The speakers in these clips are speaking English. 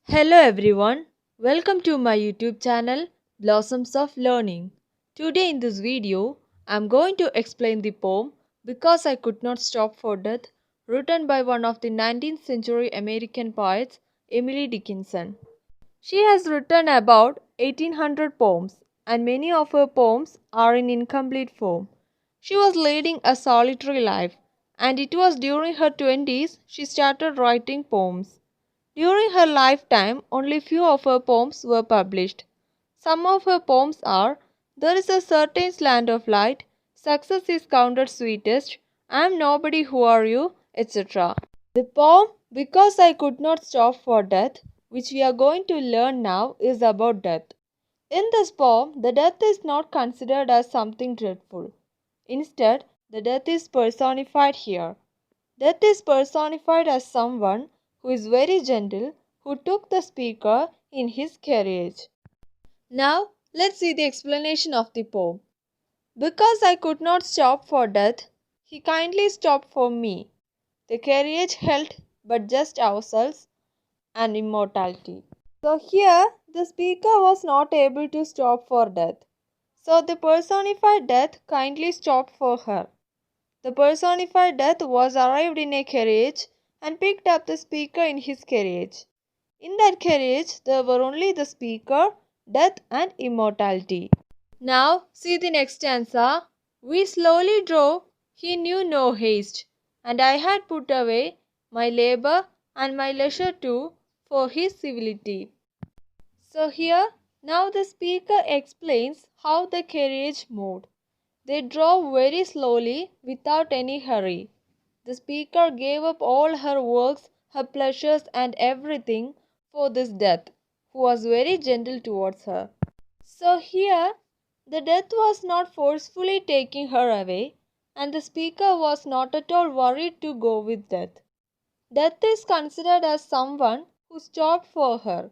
Hello everyone, welcome to my YouTube channel Blossoms of Learning. Today in this video, I am going to explain the poem Because I Could Not Stop for Death, written by one of the 19th century American poets, Emily Dickinson. She has written about 1800 poems and many of her poems are in incomplete form. She was leading a solitary life and it was during her 20s she started writing poems. During her lifetime, only few of her poems were published. Some of her poems are There is a certain slant of light, Success is counted sweetest, I am nobody, who are you, etc. The poem Because I Could Not Stop for Death, which we are going to learn now, is about death. In this poem, the death is not considered as something dreadful. Instead, the death is personified here. Death is personified as someone who is very gentle, who took the speaker in his carriage. Now, let's see the explanation of the poem. Because I could not stop for death, he kindly stopped for me. The carriage held but just ourselves and immortality. So here, the speaker was not able to stop for death. So the personified death kindly stopped for her. The personified death was arrived in a carriage and picked up the speaker in his carriage. In that carriage, there were only the speaker, death, and immortality. Now, see the next stanza. We slowly drove, he knew no haste, and I had put away my labor and my leisure too for his civility. So here, now the speaker explains how the carriage moved. They drove very slowly without any hurry. The speaker gave up all her works, her pleasures, and everything for this death, who was very gentle towards her. So here, the death was not forcefully taking her away, and the speaker was not at all worried to go with death. Death is considered as someone who stopped for her.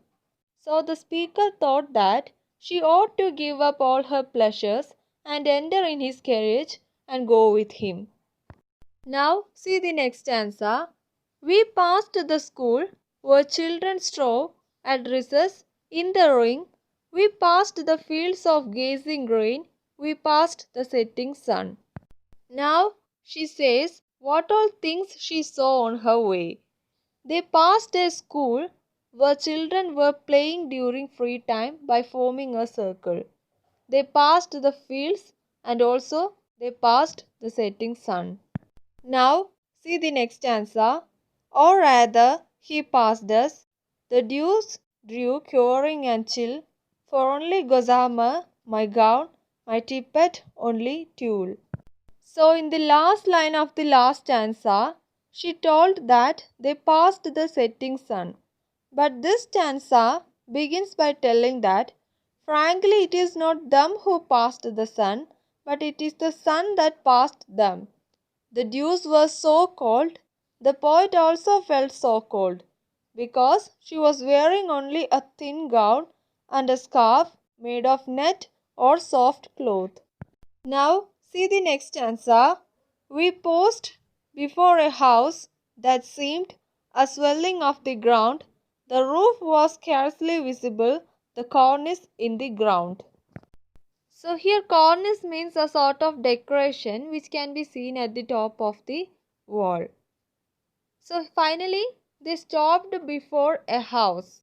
So the speaker thought that she ought to give up all her pleasures and enter in his carriage and go with him. Now see the next stanza. We passed the school where children strove at recess in the ring. We passed the fields of gazing grain. We passed the setting sun. Now she says what all things she saw on her way. They passed a school where children were playing during free time by forming a circle. They passed the fields and also they passed the setting sun. Now see the next stanza. Or rather, he passed us. The dews drew curing and chill, for only gossamer, my gown, my tippet only tulle. So in the last line of the last stanza, she told that they passed the setting sun. But this stanza begins by telling that, frankly, it is not them who passed the sun, but it is the sun that passed them. The dews were so cold, the poet also felt so cold, because she was wearing only a thin gown and a scarf made of net or soft cloth. Now see the next stanza. We paused before a house that seemed a swelling of the ground. The roof was scarcely visible, the cornice in the ground. So here cornice means a sort of decoration which can be seen at the top of the wall. So finally they stopped before a house.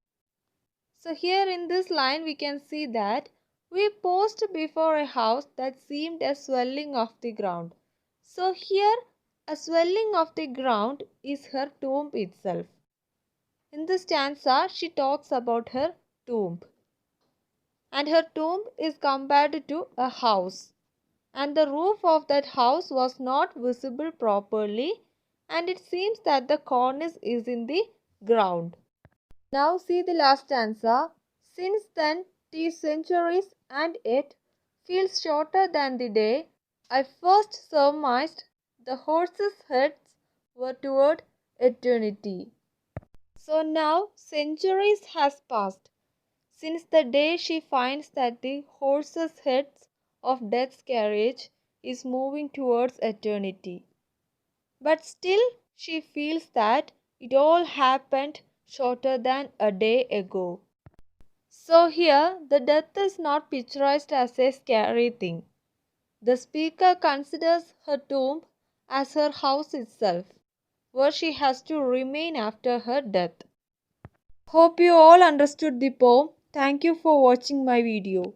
So here in this line we can see that we paused before a house that seemed a swelling of the ground. So here a swelling of the ground is her tomb itself. In this stanza she talks about her tomb. And her tomb is compared to a house. And the roof of that house was not visible properly and it seems that the cornice is in the ground. Now see the last stanza. Since then, 'tis centuries and yet feels shorter than the day I first surmised the horses' heads were toward eternity. So now centuries has passed since the day she finds that the horses' heads of death's carriage is moving towards eternity. But still she feels that it all happened shorter than a day ago. So here, the death is not picturized as a scary thing. The speaker considers her tomb as her house itself, where she has to remain after her death. Hope you all understood the poem. Thank you for watching my video.